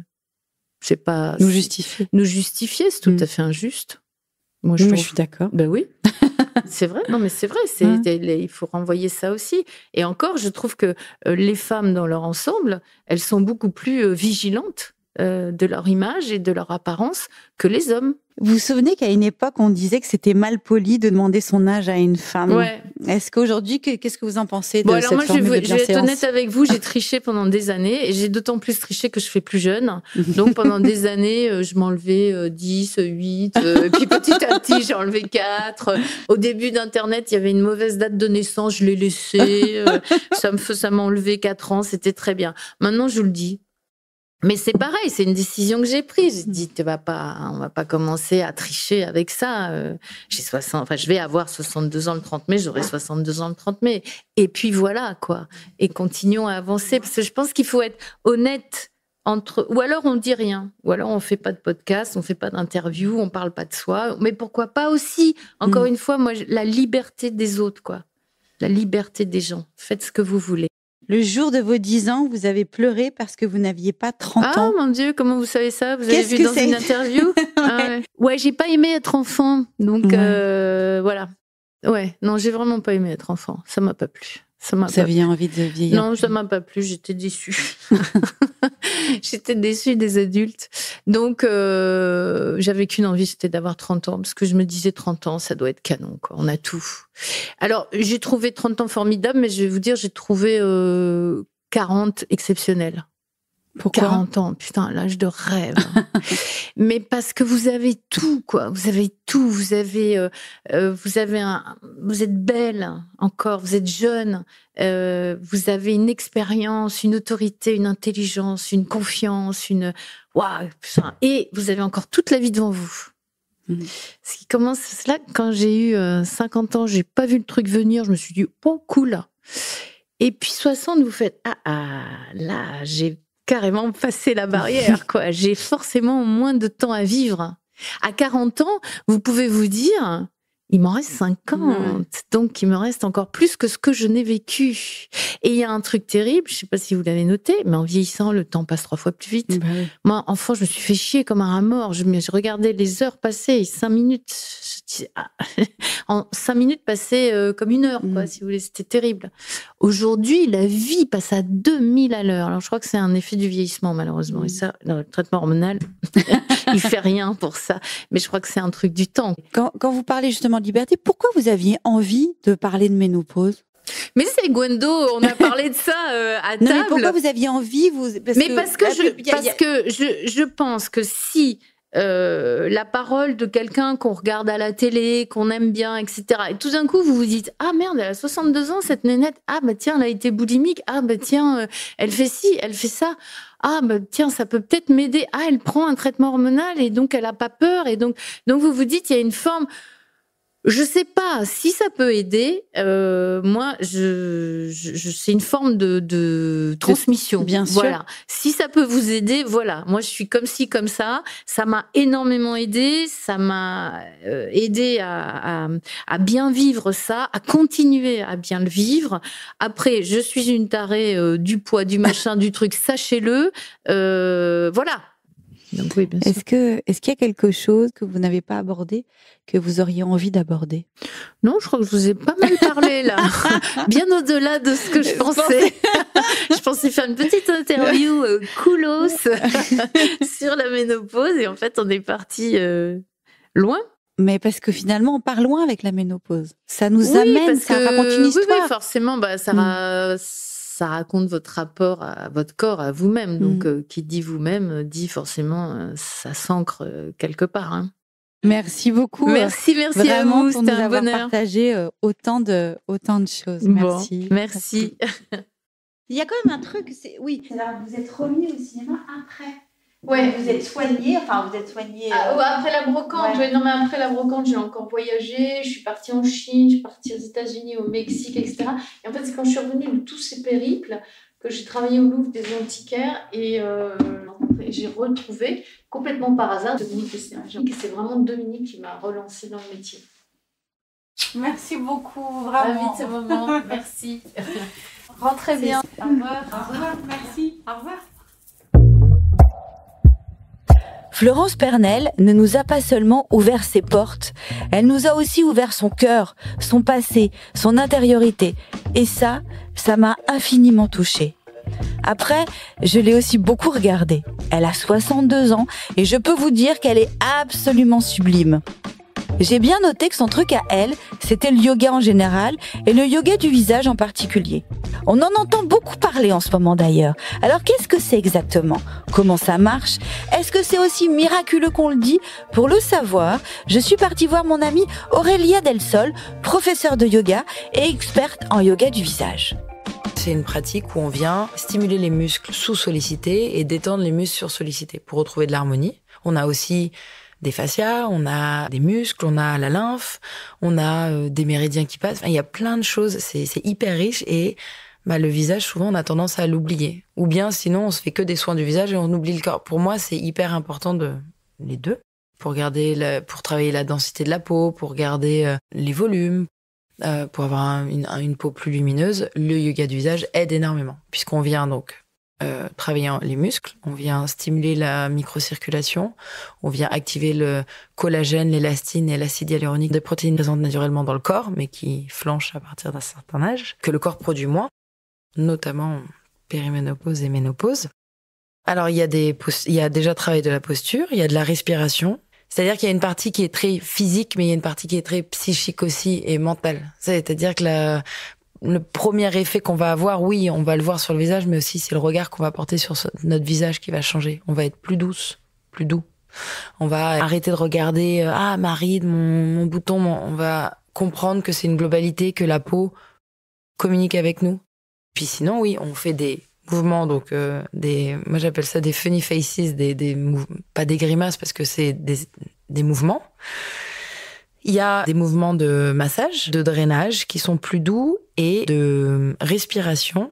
D: sais pas,
A: nous justifier.
D: Nous justifier, c'est tout à fait injuste. Moi, je
A: suis d'accord.
D: Ben oui. C'est vrai. Non, mais c'est vrai. Il faut renvoyer ça aussi. Et encore, je trouve que les femmes dans leur ensemble, elles sont beaucoup plus vigilantes de leur image et de leur apparence que les hommes.
A: Vous vous souvenez qu'à une époque, on disait que c'était mal poli de demander son âge à une femme.
D: Ouais.
A: Est-ce qu'aujourd'hui, qu'est-ce que vous en pensez de
D: alors
A: cette
D: moi,
A: formule de
D: je vais être
A: bienséance?
D: honnête avec vous, j'ai triché pendant des années, et j'ai d'autant plus triché que je fais plus jeune. Donc pendant des années, je m'enlevais 10, 8, et puis petit à petit, j'ai enlevé 4. Au début d'Internet, il y avait une mauvaise date de naissance, je l'ai laissée. Ça m'a enlevé 4 ans, c'était très bien. Maintenant, je vous le dis. Mais c'est pareil, c'est une décision que j'ai prise. J'ai dit, on va pas commencer à tricher avec ça. Je vais avoir 62 ans le 30 mai, j'aurai 62 ans le 30 mai. Et puis voilà, quoi. Et continuons à avancer. Parce que je pense qu'il faut être honnête ou alors on dit rien. Ou alors on fait pas de podcast, on fait pas d'interview, on parle pas de soi. Mais pourquoi pas aussi, encore une fois, moi, la liberté des autres, quoi. La liberté des gens. Faites ce que vous voulez.
A: Le jour de vos 10 ans, vous avez pleuré parce que vous n'aviez pas 30 ans.
D: Ah mon Dieu, comment vous savez ça? Vous avez vu dans une interview? Ouais, j'ai pas aimé être enfant. Donc voilà. Ouais, non, j'ai vraiment pas aimé être enfant. Ça m'a pas plu.
A: Vous aviez envie de vieillir?
D: Non, ça m'a pas plu, j'étais déçue. J'étais déçue des adultes. Donc, j'avais qu'une envie, c'était d'avoir 30 ans. Parce que je me disais, 30 ans, ça doit être canon, quoi. On a tout. Alors, j'ai trouvé 30 ans formidable, mais je vais vous dire, j'ai trouvé 40 exceptionnel.
A: Pourquoi?
D: 40 ans, putain, l'âge de rêve. Mais parce que vous avez tout, quoi. Vous avez tout. Vous êtes belle encore. Vous êtes jeune. Vous avez une expérience, une autorité, une intelligence, une confiance, waouh, putain. Et vous avez encore toute la vie devant vous. Ce qui commence là, quand j'ai eu 50 ans, j'ai pas vu le truc venir. Je me suis dit, oh, cool. Et puis 60, vous faites, là, j'ai carrément passé la barrière, quoi. J'ai forcément moins de temps à vivre. À 40 ans, vous pouvez vous dire, il m'en reste 50, donc il me reste encore plus que ce que je n'ai vécu. Et il y a un truc terrible, je sais pas si vous l'avez noté, mais en vieillissant, le temps passe 3 fois plus vite.
A: Bah oui.
D: Moi, enfant, je me suis fait chier comme un rat mort. Je regardais les heures passer, 5 minutes. En 5 minutes passées comme 1 heure, quoi, si vous voulez. C'était terrible. Aujourd'hui, la vie passe à 2000 à l'heure. Alors, je crois que c'est un effet du vieillissement, malheureusement. Et ça, le traitement hormonal, il fait rien pour ça. Mais je crois que c'est un truc du temps.
A: Quand vous parlez justement de liberté, pourquoi vous aviez envie de parler de ménopause?
D: Mais c'est Gwendo, on a parlé de ça à table.
A: Non, mais pourquoi vous aviez envie
D: parce que je pense que si la parole de quelqu'un qu'on regarde à la télé, qu'on aime bien, etc. Et tout d'un coup, vous vous dites, ah merde, elle a 62 ans, cette nénette. Ah bah tiens, elle a été boulimique. Ah bah tiens, elle fait ci, elle fait ça. Ah bah tiens, ça peut peut-être m'aider. Ah, elle prend un traitement hormonal et donc elle a pas peur. Et donc vous vous dites, il y a une forme... Je sais pas si ça peut aider. Moi, c'est une forme de transmission.
A: Bien sûr.
D: Voilà. Si ça peut vous aider, voilà. Moi, je suis comme ci, comme ça. Ça m'a énormément aidé. Ça m'a aidé à bien vivre ça, à continuer à bien le vivre. Après, je suis une tarée du poids, du machin, du truc. Sachez-le. Voilà.
A: Donc, oui, bien sûr. Est-ce qu'il y a quelque chose que vous n'avez pas abordé, que vous auriez envie d'aborder?
D: Non, je crois que je vous ai pas mal parlé, là. Bien au-delà de ce que je pensais. Je pensais faire une petite interview coolos sur la ménopause, et en fait, on est parti loin.
A: Mais parce que finalement, on part loin avec la ménopause. Ça nous amène, ça raconte une histoire.
D: Oui, forcément, ça raconte votre rapport à votre corps, à vous-même. Donc, qui dit vous-même, dit forcément, ça s'ancre quelque part. Hein.
A: Merci beaucoup.
D: Merci
A: vraiment
D: à vous.
A: C'était un bonheur. Partagé autant de choses. Merci.
D: Bon, merci.
A: Il y a quand même un truc, oui. Alors, vous êtes remis au cinéma après. Ouais. Vous êtes soigné,
D: après la brocante. Ouais. Non, mais après la brocante, j'ai encore voyagé. Je suis partie en Chine, je suis partie aux États-Unis, au Mexique, etc. Et en fait, c'est quand je suis revenue de tous ces périples que j'ai travaillé au Louvre des Antiquaires et j'ai retrouvé complètement par hasard Dominique Besnéard. C'est vraiment Dominique qui m'a relancée dans le métier.
B: Merci beaucoup, vraiment.
D: Vite ce moment, merci.
B: Rentrez bien.
D: Au revoir.
B: Au revoir, merci. Au revoir.
A: Florence Pernel ne nous a pas seulement ouvert ses portes, elle nous a aussi ouvert son cœur, son passé, son intériorité. Et ça m'a infiniment touchée. Après, je l'ai aussi beaucoup regardée. Elle a 62 ans et je peux vous dire qu'elle est absolument sublime. J'ai bien noté que son truc à elle, c'était le yoga en général et le yoga du visage en particulier. On en entend beaucoup parler en ce moment d'ailleurs. Alors qu'est-ce que c'est exactement? Comment ça marche? Est-ce que c'est aussi miraculeux qu'on le dit? Pour le savoir, je suis partie voir mon amie Aurélia Del Sol, professeure de yoga et experte en yoga du visage.
C: C'est une pratique où on vient stimuler les muscles sous-sollicités et détendre les muscles sur-sollicités pour retrouver de l'harmonie. On a aussi des fascias, on a des muscles, on a la lymphe, on a des méridiens qui passent. Enfin, il y a plein de choses, c'est hyper riche et le visage, souvent, on a tendance à l'oublier. Ou bien, sinon, on se fait que des soins du visage et on oublie le corps. Pour moi, c'est hyper important les deux. Pour travailler la densité de la peau, pour garder les volumes, pour avoir une peau plus lumineuse, le yoga du visage aide énormément. Puisqu'on vient donc travailler les muscles, on vient stimuler la microcirculation, on vient activer le collagène, l'élastine et l'acide hyaluronique, des protéines présentes naturellement dans le corps, mais qui flanchent à partir d'un certain âge, que le corps produit moins, notamment périménopause et ménopause. Alors, il y a déjà travail de la posture, il y a de la respiration. C'est-à-dire qu'il y a une partie qui est très physique, mais il y a une partie qui est très psychique aussi et mentale. C'est-à-dire que le premier effet qu'on va avoir, oui, on va le voir sur le visage, mais aussi c'est le regard qu'on va porter sur notre visage qui va changer. On va être plus douce, plus doux. On va arrêter de regarder ma ride, mon bouton. On va comprendre que c'est une globalité, que la peau communique avec nous. Puis sinon, oui, on fait des mouvements, donc moi j'appelle ça des funny faces, pas des grimaces parce que c'est des mouvements. Il y a des mouvements de massage, de drainage qui sont plus doux et de respiration,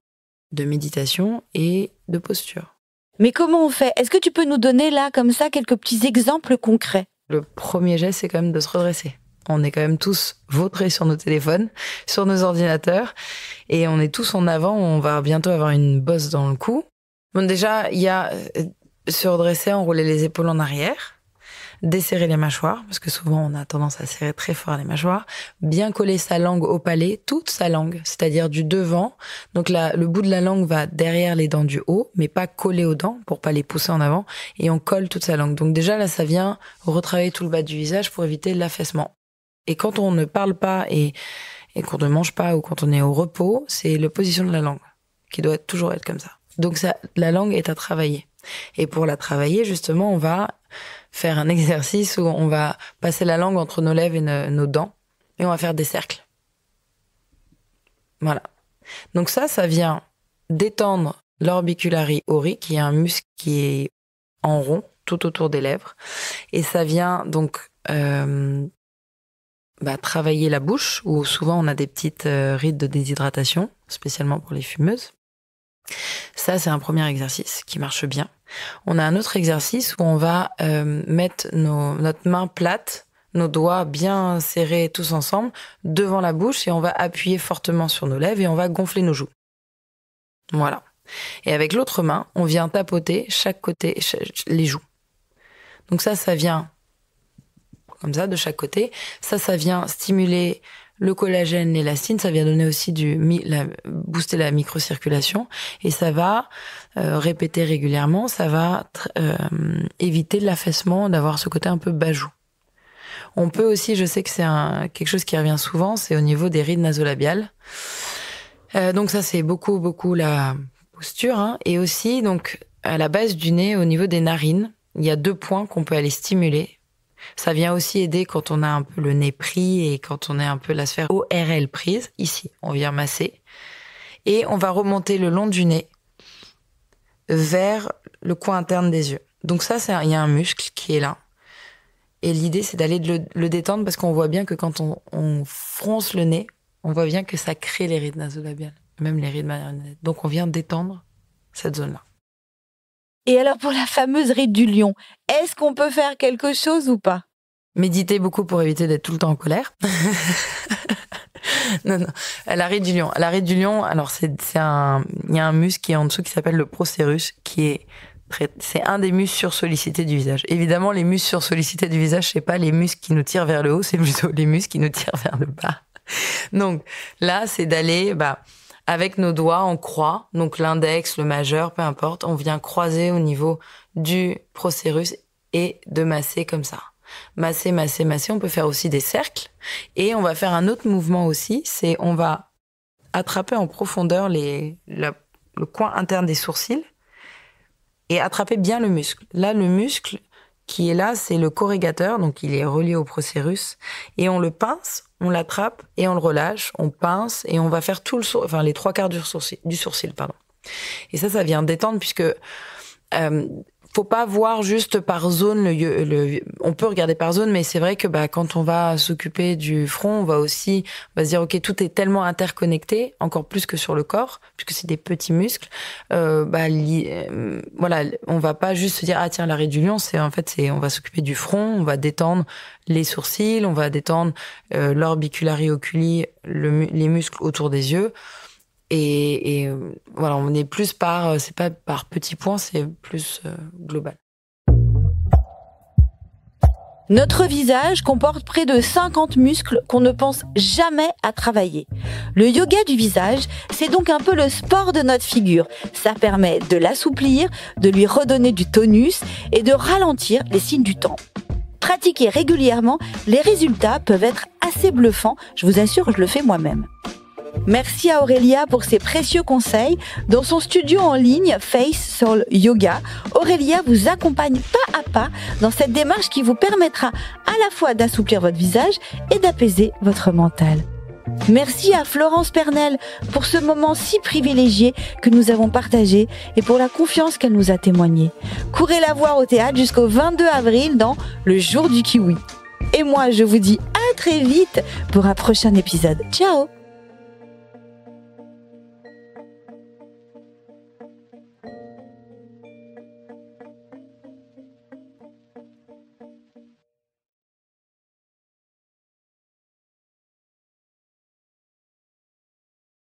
C: de méditation et de posture.
A: Mais comment on fait? Est-ce que tu peux nous donner là, comme ça, quelques petits exemples concrets?
C: Le premier geste, c'est quand même de se redresser. On est quand même tous vautrés sur nos téléphones, sur nos ordinateurs, et on est tous en avant. On va bientôt avoir une bosse dans le cou. Bon, déjà, il y a se redresser, enrouler les épaules en arrière, desserrer les mâchoires, parce que souvent on a tendance à serrer très fort les mâchoires, bien coller sa langue au palais, toute sa langue, c'est-à-dire du devant. Donc le bout de la langue va derrière les dents du haut, mais pas collé aux dents pour pas les pousser en avant, et on colle toute sa langue. Donc déjà là, ça vient retravailler tout le bas du visage pour éviter l'affaissement. Et quand on ne parle pas et qu'on ne mange pas ou quand on est au repos, c'est la position de la langue qui doit toujours être comme ça. Donc la langue est à travailler. Et pour la travailler, justement, on va faire un exercice où on va passer la langue entre nos lèvres et nos dents et on va faire des cercles. Voilà. Donc ça vient détendre l'orbicularis oris, qui est un muscle qui est en rond tout autour des lèvres. Et ça vient donc travailler la bouche, où souvent on a des petites rides de déshydratation, spécialement pour les fumeuses. Ça, c'est un premier exercice qui marche bien. On a un autre exercice où on va mettre notre main plate, nos doigts bien serrés tous ensemble, devant la bouche, et on va appuyer fortement sur nos lèvres et on va gonfler nos joues. Voilà. Et avec l'autre main, on vient tapoter chaque côté, les joues. Donc ça vient comme ça, de chaque côté. Ça vient stimuler le collagène, l'élastine, ça vient donner aussi booster la microcirculation, et ça va répéter régulièrement, ça va éviter l'affaissement, d'avoir ce côté un peu bajou. On peut aussi, je sais que c'est quelque chose qui revient souvent, c'est au niveau des rides nasolabiales. Donc ça, c'est beaucoup la posture, hein. Et aussi, donc, à la base du nez, au niveau des narines, il y a 2 points qu'on peut aller stimuler. Ça vient aussi aider quand on a un peu le nez pris et quand on a un peu la sphère ORL prise. Ici, on vient masser. Et on va remonter le long du nez vers le coin interne des yeux. Donc ça, il y a un muscle qui est là. Et l'idée, c'est d'aller le détendre, parce qu'on voit bien que quand on fronce le nez, on voit bien que ça crée les rides nasolabiales. même les rides marionnettes. Donc on vient détendre cette zone-là.
B: Et alors pour la fameuse ride du lion, est-ce qu'on peut faire quelque chose ou pas?
C: Méditer beaucoup pour éviter d'être tout le temps en colère. Non. La ride du lion. La ride du lion, alors il y a un muscle qui est en dessous qui s'appelle le procérus, c'est un des muscles sursollicités du visage. Évidemment, les muscles sursollicités du visage, c'est pas les muscles qui nous tirent vers le haut, c'est plutôt les muscles qui nous tirent vers le bas. Donc là, c'est d'aller, avec nos doigts, on croise, donc l'index, le majeur, peu importe, on vient croiser au niveau du procérus et de masser comme ça. Masser, masser, masser. On peut faire aussi des cercles. Et on va faire un autre mouvement aussi, c'est on va attraper en profondeur le coin interne des sourcils et attraper bien le muscle. Là, le muscle qui est là, c'est le corrugateur, donc il est relié au procérus. Et on le pince, on l'attrape et on le relâche, on pince et on va faire les 3/4 du sourcil. Et ça vient détendre puisque faut pas voir juste par zone on peut regarder par zone, mais c'est vrai que quand on va s'occuper du front, on va se dire ok, tout est tellement interconnecté, encore plus que sur le corps, puisque c'est des petits muscles. Voilà, on va pas juste se dire ah tiens, la ride du lion, on va s'occuper du front, on va détendre les sourcils, on va détendre l'orbicularis oculi, les muscles autour des yeux. Et voilà, on est plus c'est pas par petits points, c'est plus global.
B: Notre visage comporte près de 50 muscles qu'on ne pense jamais à travailler. Le yoga du visage, c'est donc un peu le sport de notre figure. Ça permet de l'assouplir, de lui redonner du tonus et de ralentir les signes du temps. Pratiquez régulièrement, les résultats peuvent être assez bluffants. Je vous assure, je le fais moi-même. Merci à Aurélia pour ses précieux conseils. Dans son studio en ligne Face Soul Yoga, Aurélia vous accompagne pas à pas dans cette démarche qui vous permettra à la fois d'assouplir votre visage et d'apaiser votre mental. Merci à Florence Pernel pour ce moment si privilégié que nous avons partagé et pour la confiance qu'elle nous a témoignée. Courez la voir au théâtre jusqu'au 22 avril dans Le Jour du Kiwi. Et moi, je vous dis à très vite pour un prochain épisode. Ciao!